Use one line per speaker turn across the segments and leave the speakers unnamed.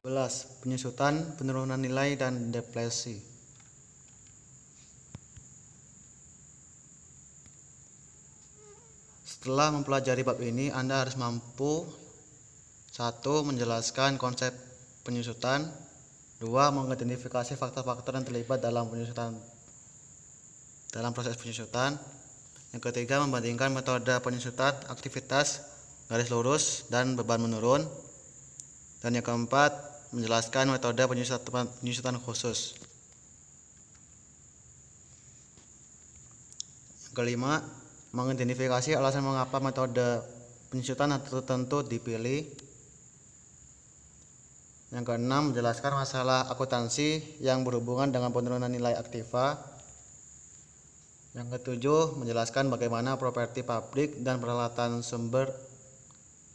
11. Penyusutan, penurunan nilai, dan deflasi. Setelah mempelajari bab ini, Anda harus mampu 1. Menjelaskan konsep penyusutan. 2. Mengidentifikasi faktor-faktor yang terlibat dalam proses penyusutan. Yang ketiga, membandingkan metode penyusutan, aktivitas, garis lurus, dan beban menurun. Dan yang keempat, menjelaskan metode penyusutan khusus. Yang kelima, mengidentifikasi alasan mengapa metode penyusutan tertentu dipilih. Yang keenam, menjelaskan masalah akuntansi yang berhubungan dengan penurunan nilai aktiva. Yang ketujuh, menjelaskan bagaimana properti pabrik dan peralatan sumber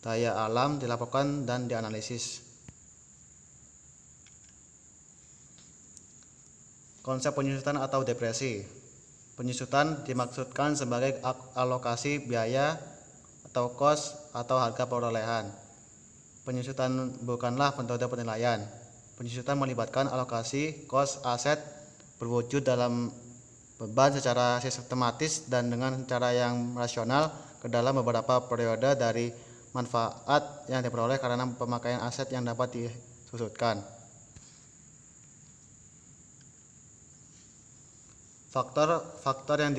daya alam dilaporkan dan dianalisis. Konsep penyusutan atau depresi. Penyusutan dimaksudkan sebagai alokasi biaya atau kos atau harga perolehan. Penyusutan bukanlah metode penilaian. Penyusutan melibatkan alokasi kos aset berwujud dalam beban secara sistematis dan dengan cara yang rasional ke dalam beberapa periode dari manfaat yang diperoleh karena pemakaian aset yang dapat disusutkan. Faktor yang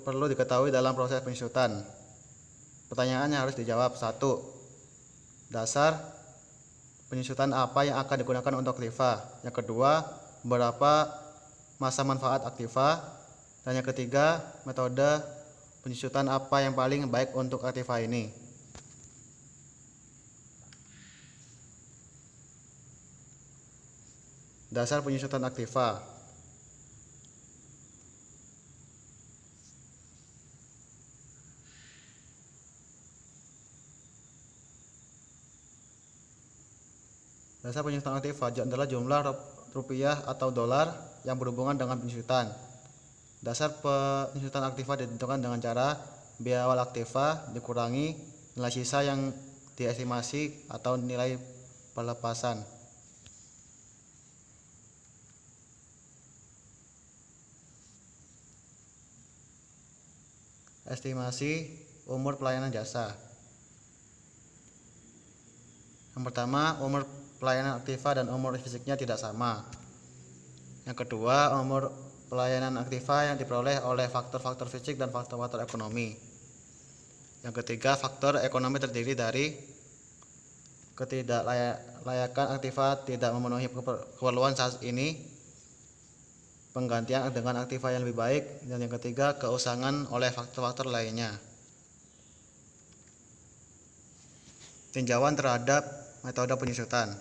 perlu diketahui dalam proses penyusutan. Pertanyaannya harus dijawab. 1. Dasar penyusutan apa yang akan digunakan untuk aktiva. Yang kedua, berapa masa manfaat aktiva. Dan yang ketiga, metode penyusutan apa yang paling baik untuk aktiva ini. Dasar penyusutan aktiva. Dasar penyusutan aktiva adalah jumlah rupiah atau dolar yang berhubungan dengan penyusutan. Dasar penyusutan aktiva ditentukan dengan cara biaya awal aktiva dikurangi nilai sisa yang diestimasi atau nilai pelepasan. Estimasi umur pelayanan jasa. Yang pertama, umur pelayanan aktiva dan umur fisiknya tidak sama. Yang kedua, umur pelayanan aktiva yang diperoleh oleh faktor-faktor fisik dan faktor-faktor ekonomi. Yang ketiga, faktor ekonomi terdiri dari ketidaklayakan aktiva tidak memenuhi keperluan saat ini, penggantian dengan aktiva yang lebih baik, dan yang ketiga, keusangan oleh faktor-faktor lainnya. Tinjauan terhadap metode penyusutan.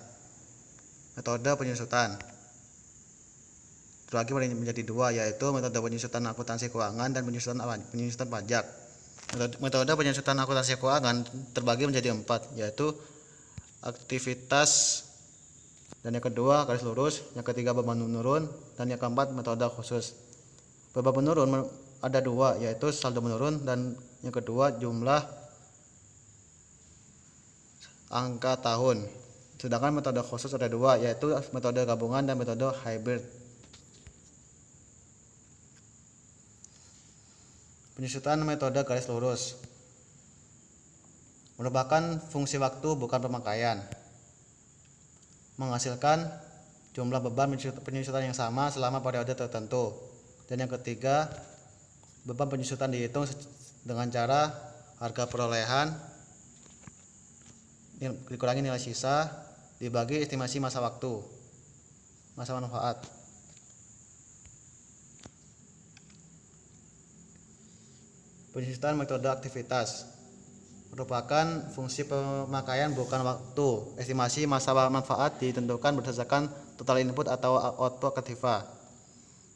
Metode penyusutan terbagi menjadi dua, yaitu metode penyusutan akuntansi keuangan dan penyusutan pajak. Metode penyusutan akuntansi keuangan terbagi menjadi 4, yaitu aktivitas, dan yang kedua garis lurus, yang ketiga beban menurun, dan yang keempat metode khusus. Beban menurun ada 2, yaitu saldo menurun, dan yang kedua jumlah angka tahun. Sedangkan metode khusus ada 2, yaitu metode gabungan dan metode hybrid. Penyusutan metode garis lurus merupakan fungsi waktu bukan pemakaian, menghasilkan jumlah beban penyusutan yang sama selama periode tertentu. Dan yang ketiga, beban penyusutan dihitung dengan cara harga perolehan dikurangi nilai sisa dibagi estimasi masa manfaat. Penyusutan metode aktivitas merupakan fungsi pemakaian bukan waktu. Estimasi masa manfaat ditentukan berdasarkan total input atau output aktiva.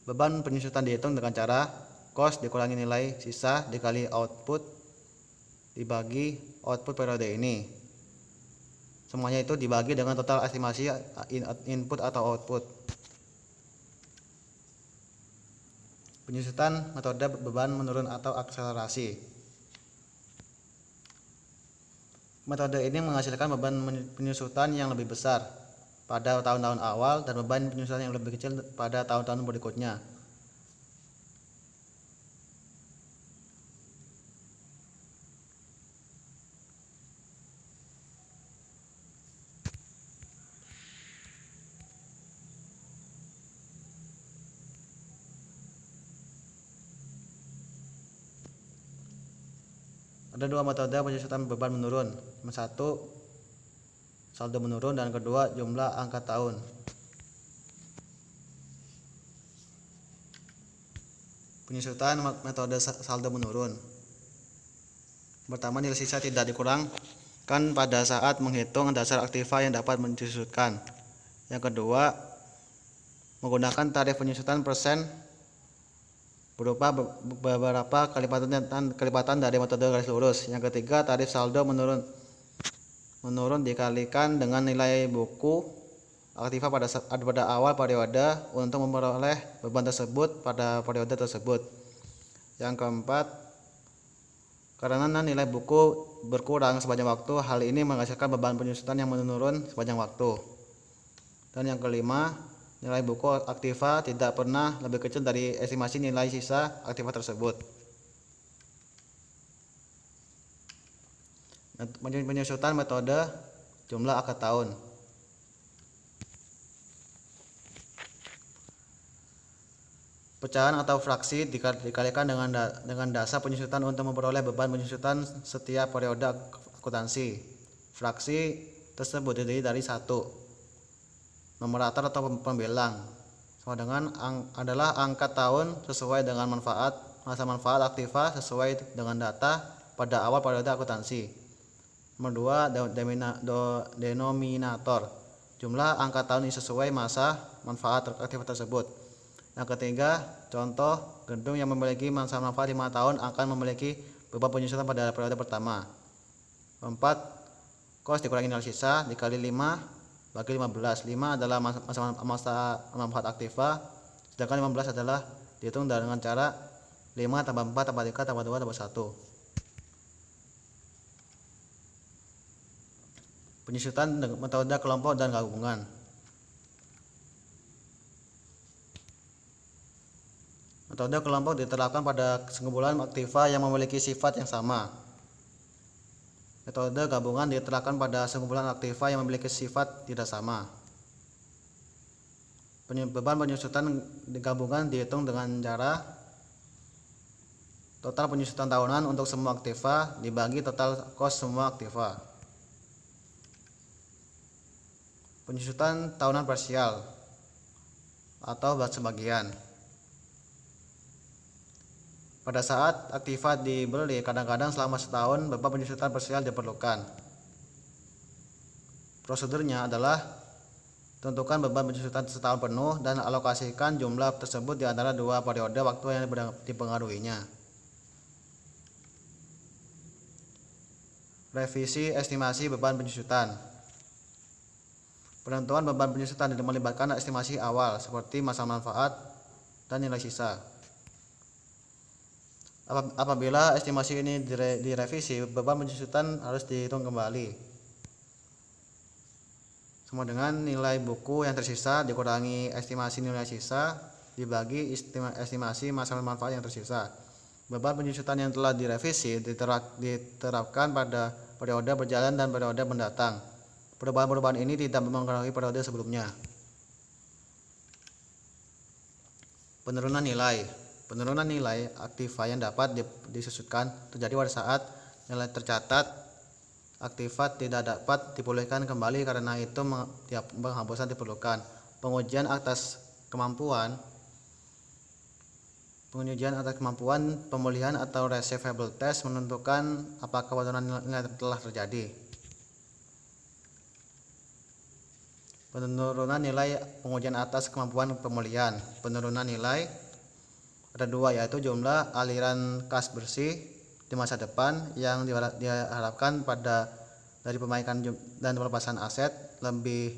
Beban penyusutan dihitung dengan cara kos dikurangi nilai sisa dikali output dibagi output periode ini. Semuanya itu dibagi dengan total estimasi input atau output. Penyusutan metode beban menurun atau akselerasi. Metode ini menghasilkan beban penyusutan yang lebih besar pada tahun-tahun awal dan beban penyusutan yang lebih kecil pada tahun-tahun berikutnya. Ada dua metode penyusutan beban menurun. Yang satu, saldo menurun, dan kedua, jumlah angka tahun. Penyusutan metode saldo menurun. Pertama, nilai sisa tidak dikurangkan pada saat menghitung dasar aktiva yang dapat disusutkan. Yang kedua, menggunakan tarif penyusutan persen berupa beberapa kelipatan dari metode garis lurus. Yang ketiga, tarif saldo menurun dikalikan dengan nilai buku aktiva pada awal periode untuk memperoleh beban tersebut pada periode tersebut. Yang keempat, karena nilai buku berkurang sepanjang waktu, hal ini menghasilkan beban penyusutan yang menurun sepanjang waktu. Dan yang kelima, nilai buku aktiva tidak pernah lebih kecil dari estimasi nilai sisa aktiva tersebut. Penyusutan metode jumlah angka tahun. Pecahan atau fraksi dikalikan dengan dasar penyusutan untuk memperoleh beban penyusutan setiap periode akuntansi. Fraksi tersebut terdiri dari satu, numerator atau pembelang, sama dengan adalah angka tahun sesuai dengan masa manfaat aktiva sesuai dengan data pada awal periode akuntansi. Nomor 2, denominator, jumlah angka tahun sesuai masa manfaat aktiva tersebut. Yang ketiga, contoh gedung yang memiliki masa manfaat 5 tahun akan memiliki beban penyusutan pada periode pertama. 4, kos dikurangi nilai sisa dikali 5 bagi 15. 5 adalah masa manfaat aktiva, sedangkan 15 adalah dihitung dengan cara 5 tambah 4 tambah 3 tambah 2 tambah 1. Penyusutan metode kelompok dan gabungan. Metode kelompok diterapkan pada sekumpulan aktiva yang memiliki sifat yang sama. Metode gabungan diterapkan pada sekumpulan aktiva yang memiliki sifat tidak sama. Beban penyusutan gabungan dihitung dengan cara total penyusutan tahunan untuk semua aktiva dibagi total kos semua aktiva. Penyusutan tahunan parsial atau sebagian. Pada saat aktiva dibeli, kadang-kadang selama setahun beban penyusutan parsial diperlukan. Prosedurnya adalah tentukan beban penyusutan setahun penuh dan alokasikan jumlah tersebut di antara dua periode waktu yang dipengaruhinya. Revisi estimasi beban penyusutan. Penentuan beban penyusutan melibatkan estimasi awal seperti masa manfaat dan nilai sisa. Apabila estimasi ini direvisi, beban penyusutan harus dihitung kembali, sama dengan nilai buku yang tersisa dikurangi estimasi nilai sisa dibagi estimasi masa manfaat yang tersisa. Beban penyusutan yang telah direvisi diterapkan pada periode berjalan dan periode mendatang. Perubahan-perubahan ini tidak mempengaruhi periode sebelumnya. Penurunan nilai aktiva yang dapat disusutkan terjadi pada saat nilai tercatat aktiva tidak dapat dipulihkan kembali, karena itu penghapusan diperlukan. Pengujian atas kemampuan pemulihan atau reservable test menentukan apakah penurunan nilai telah terjadi. Penurunan nilai pengujian atas kemampuan pemulihan. Penurunan nilai ada dua, yaitu jumlah aliran kas bersih di masa depan yang diharapkan dari perbaikan dan pelepasan aset lebih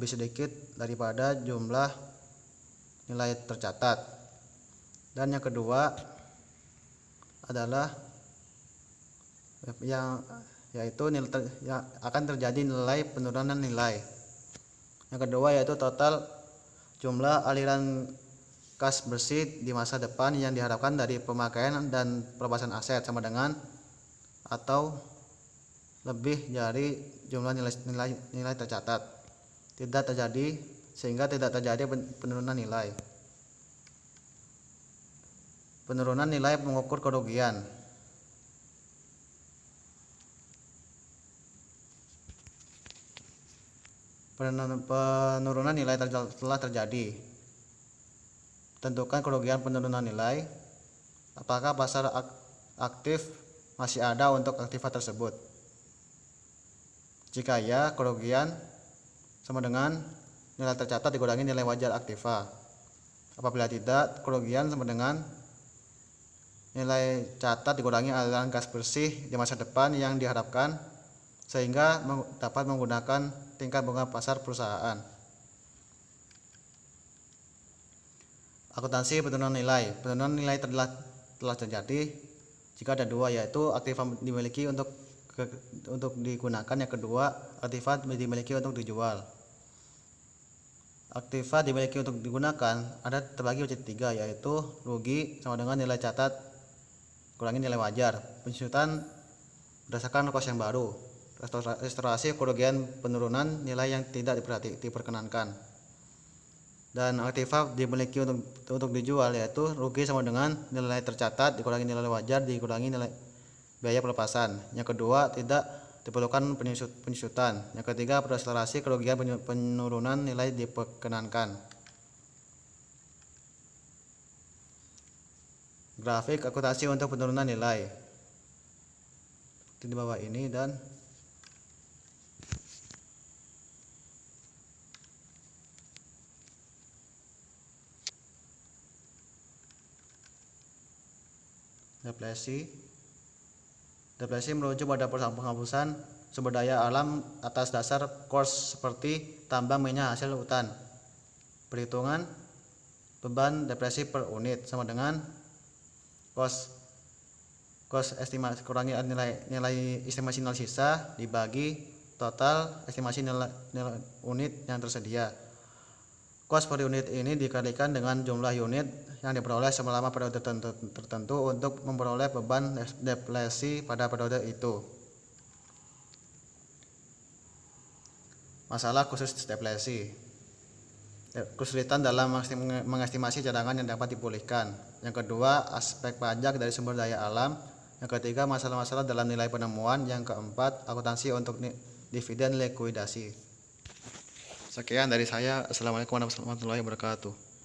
sedikit daripada jumlah nilai tercatat. Dan yang kedua adalah yaitu akan terjadi penurunan nilai. Yang kedua yaitu total jumlah aliran kas bersih di masa depan yang diharapkan dari pemakaian dan pelepasan aset sama dengan atau lebih dari jumlah nilai tercatat sehingga tidak terjadi penurunan nilai. Penurunan nilai mengukur kerugian. Penurunan nilai telah terjadi. Tentukan kerugian penurunan nilai. Apakah pasar aktif masih ada untuk aktiva tersebut? Jika ya, kerugian sama dengan nilai tercatat dikurangi nilai wajar aktiva. Apabila tidak, kerugian sama dengan nilai catat dikurangi aliran gas bersih di masa depan yang diharapkan, sehingga dapat menggunakan tingkat bunga pasar perusahaan. Akuntansi penurunan nilai. Penurunan nilai telah terjadi jika ada dua, yaitu aktiva dimiliki untuk digunakan. Yang kedua, aktiva dimiliki untuk dijual. Aktiva dimiliki untuk digunakan ada terbagi menjadi tiga, yaitu rugi sama dengan nilai catat kurangi nilai wajar, penyusutan berdasarkan kos yang baru, restorasi kerugian penurunan nilai yang tidak diperkenankan. Dan aktiva dimiliki untuk dijual, yaitu rugi sama dengan nilai tercatat dikurangi nilai wajar dikurangi nilai biaya pelepasan. Yang kedua, tidak diperlukan penyusutan. Yang ketiga, restorasi kerugian penurunan nilai diperkenankan. Grafik akuntansi untuk penurunan nilai di bawah ini, dan depresi merujuk pada penghapusan sumber daya alam atas dasar cost seperti tambang minyak hasil hutan. Perhitungan beban depresi per unit sama dengan cost estimasi kurangi nilai estimasi nilai sisa dibagi total estimasi nilai unit yang tersedia. Cost per unit ini dikalikan dengan jumlah unit yang diperoleh selama periode tertentu untuk memperoleh beban depresi pada periode itu. Masalah khusus depresi. Kesulitan dalam mengestimasi cadangan yang dapat dipulihkan. Yang kedua, aspek pajak dari sumber daya alam. Yang ketiga, masalah-masalah dalam nilai penemuan. Yang keempat, akuntansi untuk dividen likuidasi. Sekian dari saya. Assalamualaikum warahmatullahi wabarakatuh.